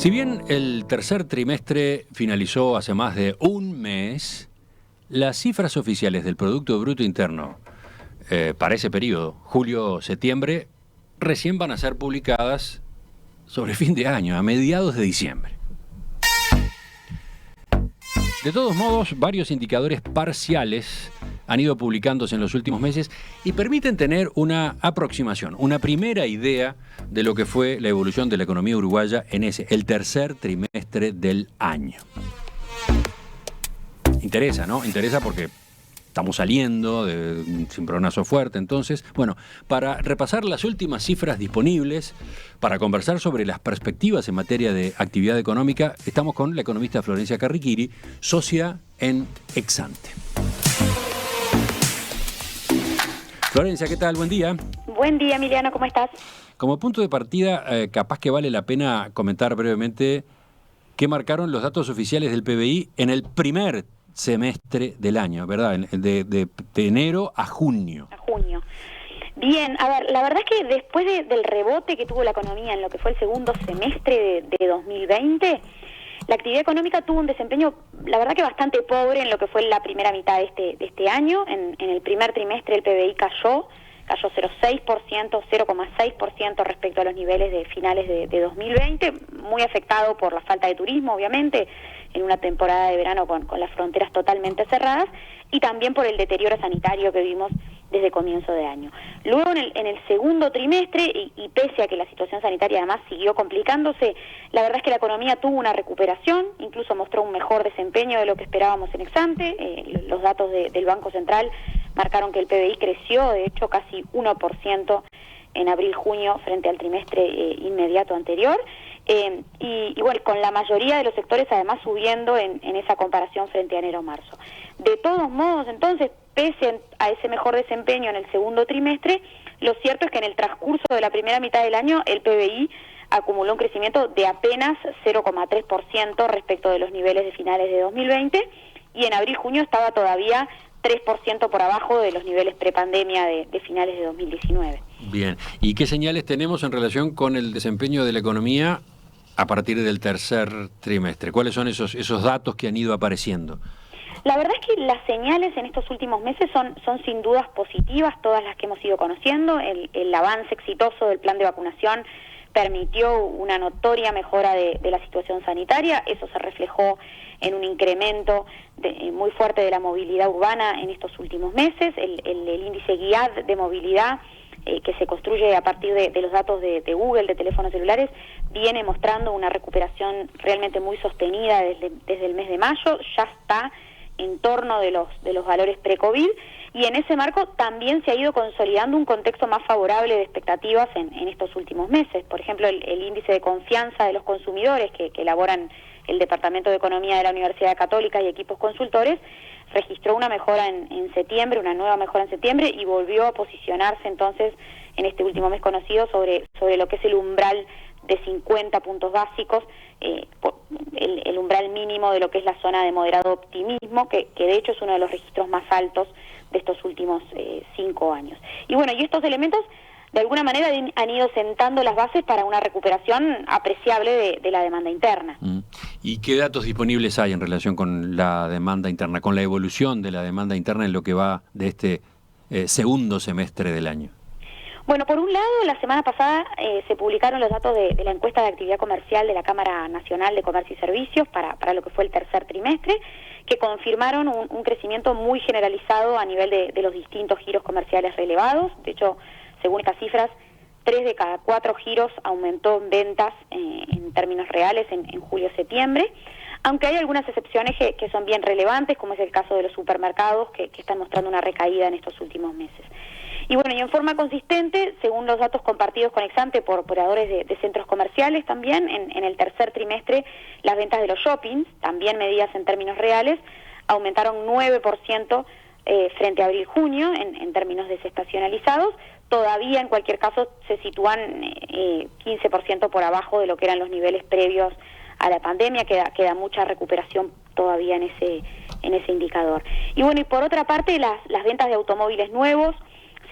Si bien el tercer trimestre finalizó hace más de un mes, las cifras oficiales del Producto Bruto Interno para ese periodo, julio-septiembre, recién van a ser publicadas sobre fin de año, a mediados de diciembre. De todos modos, varios indicadores parciales han ido publicándose en los últimos meses y permiten tener una aproximación, una primera idea de lo que fue la evolución de la economía uruguaya en el tercer trimestre del año. Interesa, ¿no? Interesa porque estamos saliendo de un cimbronazo fuerte. Entonces, bueno, para repasar las últimas cifras disponibles, para conversar sobre las perspectivas en materia de actividad económica, estamos con la economista Florencia Carriquiri, socia en Exante. Florencia, ¿qué tal? Buen día. Buen día, Emiliano, ¿cómo estás? Como punto de partida, capaz que vale la pena comentar brevemente qué marcaron los datos oficiales del PBI en el primer semestre del año, ¿verdad? De enero a junio. A junio. Bien, a ver, la verdad es que después del rebote que tuvo la economía en lo que fue el segundo semestre de 2020, la actividad económica tuvo un desempeño, la verdad que bastante pobre en lo que fue la primera mitad de este año. En el primer trimestre el PBI cayó 0,6%, 0,6% respecto a los niveles de finales de 2020, muy afectado por la falta de turismo, obviamente, en una temporada de verano con las fronteras totalmente cerradas, y también por el deterioro sanitario que vimos desde comienzo de año. Luego en el segundo trimestre, y pese a que la situación sanitaria además siguió complicándose, la verdad es que la economía tuvo una recuperación, incluso mostró un mejor desempeño de lo que esperábamos en Exante. Los datos del Banco Central marcaron que el PBI creció, de hecho, casi 1% en abril-junio frente al trimestre inmediato anterior. Y bueno, con la mayoría de los sectores además subiendo en esa comparación frente a enero-marzo. De todos modos, entonces, pese a ese mejor desempeño en el segundo trimestre, lo cierto es que en el transcurso de la primera mitad del año el PBI acumuló un crecimiento de apenas 0,3% respecto de los niveles de finales de 2020, y en abril-junio estaba todavía 3% por abajo de los niveles prepandemia de finales de 2019. Bien, ¿y qué señales tenemos en relación con el desempeño de la economía a partir del tercer trimestre? ¿Cuáles son esos datos que han ido apareciendo? La verdad es que las señales en estos últimos meses son sin dudas positivas, todas las que hemos ido conociendo. El avance exitoso del plan de vacunación permitió una notoria mejora de la situación sanitaria. Eso se reflejó en un incremento muy fuerte de la movilidad urbana en estos últimos meses. El índice GIAD de movilidad, que se construye a partir de los datos de Google, de teléfonos celulares, viene mostrando una recuperación realmente muy sostenida desde el mes de mayo. Ya está en torno de los valores pre-COVID, y en ese marco también se ha ido consolidando un contexto más favorable de expectativas en estos últimos meses. Por ejemplo, el índice de confianza de los consumidores que elaboran el Departamento de Economía de la Universidad Católica y equipos consultores registró una mejora en septiembre, una nueva mejora en septiembre, y volvió a posicionarse entonces en este último mes conocido sobre lo que es el umbral de 50 puntos básicos, el umbral mínimo de lo que es la zona de moderado optimismo, que de hecho es uno de los registros más altos de estos últimos 5 años. Y bueno, y estos elementos de alguna manera han ido sentando las bases para una recuperación apreciable de la demanda interna. ¿Y qué datos disponibles hay en relación con la demanda interna, con la evolución de la demanda interna en lo que va de este segundo semestre del año? Bueno, por un lado, la semana pasada se publicaron los datos de la encuesta de actividad comercial de la Cámara Nacional de Comercio y Servicios para lo que fue el tercer trimestre, que confirmaron un crecimiento muy generalizado a nivel de los distintos giros comerciales relevados. De hecho, según estas cifras, 3 de cada 4 giros aumentó en ventas en términos reales en julio-septiembre, aunque hay algunas excepciones que son bien relevantes, como es el caso de los supermercados, que están mostrando una recaída en estos últimos meses. Y bueno, y en forma consistente, según los datos compartidos con Exante por operadores de centros comerciales también, en el tercer trimestre las ventas de los shoppings, también medidas en términos reales, aumentaron 9% frente a abril-junio en términos desestacionalizados. Todavía en cualquier caso se sitúan 15% por abajo de lo que eran los niveles previos a la pandemia. Queda mucha recuperación todavía en ese indicador. Y bueno, y por otra parte las ventas de automóviles nuevos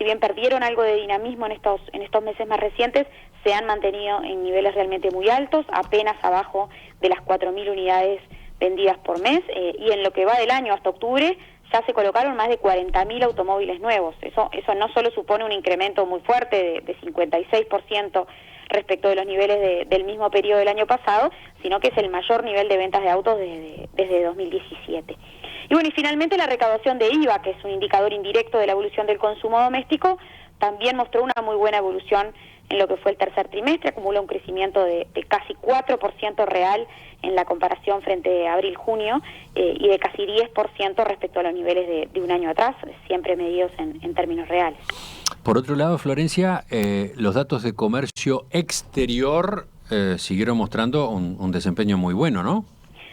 si bien perdieron algo de dinamismo en estos meses más recientes, se han mantenido en niveles realmente muy altos, apenas abajo de las 4.000 unidades vendidas por mes, y en lo que va del año hasta octubre ya se colocaron más de 40.000 automóviles nuevos. Eso no solo supone un incremento muy fuerte de 56% respecto de los niveles del mismo periodo del año pasado, sino que es el mayor nivel de ventas de autos desde 2017. Y bueno, y finalmente la recaudación de IVA, que es un indicador indirecto de la evolución del consumo doméstico, también mostró una muy buena evolución en lo que fue el tercer trimestre, acumula un crecimiento de casi 4% real en la comparación frente a abril-junio, y de casi 10% respecto a los niveles de un año atrás, siempre medidos en términos reales. Por otro lado, Florencia, los datos de comercio exterior siguieron mostrando un desempeño muy bueno, ¿no?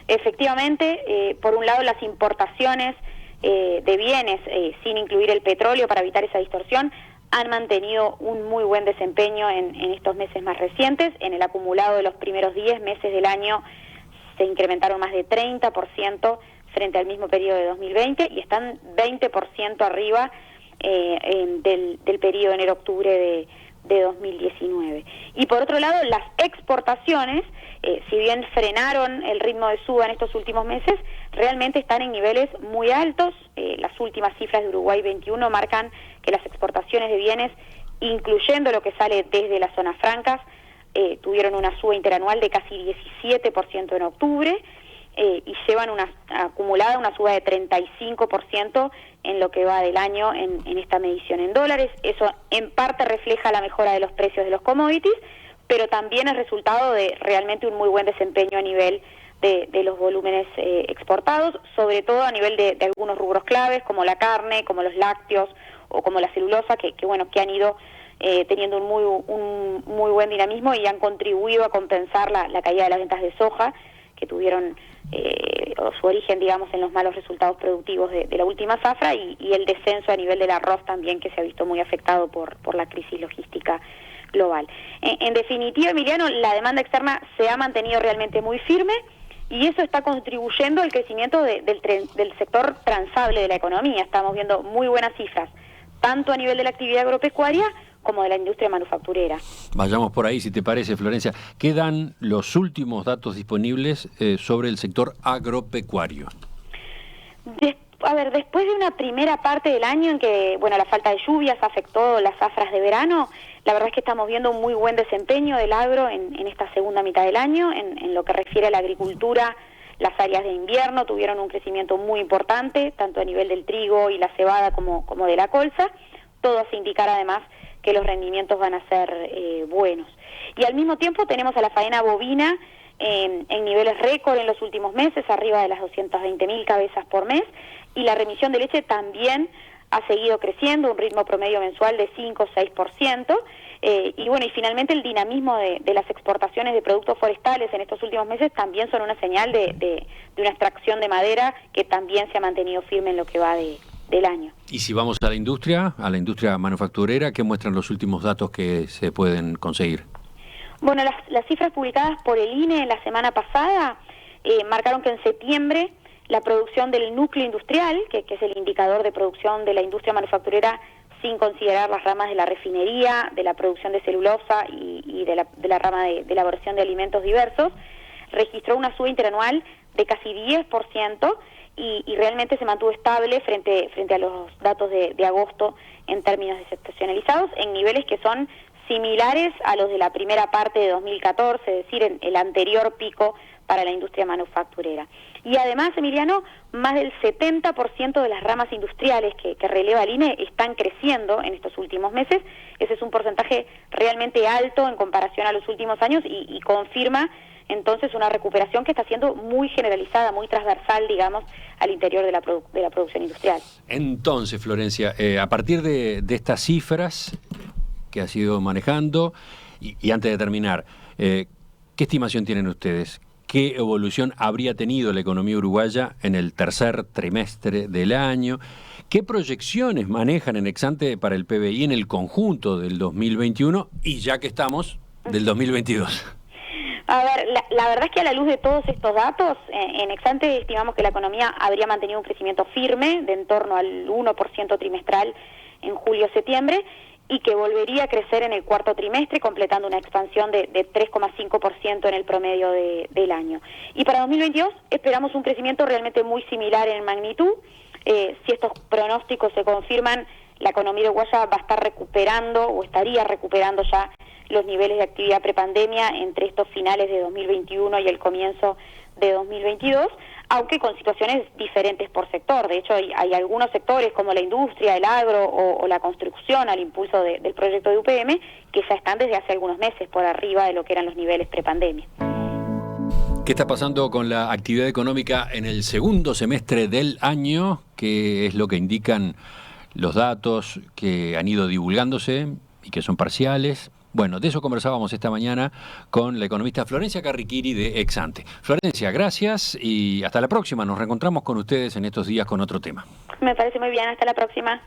Efectivamente, por un lado las importaciones de bienes, sin incluir el petróleo para evitar esa distorsión, han mantenido un muy buen desempeño en estos meses más recientes. En el acumulado de los primeros 10 meses del año se incrementaron más de 30% frente al mismo periodo de 2020 y están 20% arriba del periodo enero-octubre de 2019. Y por otro lado, las exportaciones, si bien frenaron el ritmo de suba en estos últimos meses, realmente están en niveles muy altos. Las últimas cifras de Uruguay 21 marcan que las exportaciones de bienes, incluyendo lo que sale desde las zonas francas, tuvieron una suba interanual de casi 17% en octubre, y llevan acumulada una suba de 35% en lo que va del año en esta medición en dólares. Eso en parte refleja la mejora de los precios de los commodities, pero también es resultado de realmente un muy buen desempeño a nivel de los volúmenes exportados, sobre todo a nivel de algunos rubros claves como la carne, como los lácteos o como la celulosa, que han ido teniendo un muy buen dinamismo y han contribuido a compensar la caída de las ventas de soja, que tuvieron su origen, digamos, en los malos resultados productivos de la última zafra, y el descenso a nivel del arroz también, que se ha visto muy afectado por la crisis logística global. En definitiva, Emiliano, la demanda externa se ha mantenido realmente muy firme y eso está contribuyendo al crecimiento del sector transable de la economía. Estamos viendo muy buenas cifras, tanto a nivel de la actividad agropecuaria como de la industria manufacturera. Vayamos por ahí, si te parece, Florencia. ¿Qué dan los últimos datos disponibles sobre el sector agropecuario? Después de una primera parte del año en que, la falta de lluvias afectó las zafras de verano, la verdad es que estamos viendo un muy buen desempeño del agro en esta segunda mitad del año. En lo que refiere a la agricultura, las áreas de invierno tuvieron un crecimiento muy importante, tanto a nivel del trigo y la cebada como de la colza. Todo hace indicar además que los rendimientos van a ser buenos. Y al mismo tiempo tenemos a la faena bovina en niveles récord en los últimos meses, arriba de las 220.000 cabezas por mes, y la remisión de leche también ha seguido creciendo, un ritmo promedio mensual de 5 o 6%, y finalmente el dinamismo de las exportaciones de productos forestales en estos últimos meses también son una señal de una extracción de madera que también se ha mantenido firme en lo que va del año. Y si vamos a la industria manufacturera, ¿qué muestran los últimos datos que se pueden conseguir? Bueno, las cifras publicadas por el INE la semana pasada marcaron que en septiembre la producción del núcleo industrial, que es el indicador de producción de la industria manufacturera sin considerar las ramas de la refinería, de la producción de celulosa y de la rama de elaboración de alimentos diversos, registró una suba interanual de casi 10%, y realmente se mantuvo estable frente a los datos de agosto en términos desestacionalizados, en niveles que son similares a los de la primera parte de 2014, es decir, en el anterior pico para la industria manufacturera. Y además, Emiliano, más del 70% de las ramas industriales que releva el INE están creciendo en estos últimos meses. Ese es un porcentaje realmente alto en comparación a los últimos años y confirma entonces una recuperación que está siendo muy generalizada, muy transversal, digamos, al interior de la producción industrial. Entonces, Florencia, a partir de estas cifras que has ido manejando, y antes de terminar, ¿qué estimación tienen ustedes? ¿Qué evolución habría tenido la economía uruguaya en el tercer trimestre del año? ¿Qué proyecciones manejan en ex-ante para el PBI en el conjunto del 2021 y ya que estamos del 2022? A ver, la verdad es que a la luz de todos estos datos, en ex-ante estimamos que la economía habría mantenido un crecimiento firme de en torno al 1% trimestral en julio-septiembre y que volvería a crecer en el cuarto trimestre, completando una expansión de 3,5% en el promedio del año. Y para 2022 esperamos un crecimiento realmente muy similar en magnitud. Si estos pronósticos se confirman, la economía uruguaya va a estar recuperando o estaría recuperando ya los niveles de actividad prepandemia entre estos finales de 2021 y el comienzo de 2022, aunque con situaciones diferentes por sector. De hecho, hay algunos sectores como la industria, el agro o la construcción al impulso del proyecto de UPM que ya están desde hace algunos meses por arriba de lo que eran los niveles prepandemia. ¿Qué está pasando con la actividad económica en el segundo semestre del año? ¿Qué es lo que indican los datos que han ido divulgándose y que son parciales? Bueno, de eso conversábamos esta mañana con la economista Florencia Carriquiri de Exante. Florencia, gracias y hasta la próxima. Nos reencontramos con ustedes en estos días con otro tema. Me parece muy bien, hasta la próxima.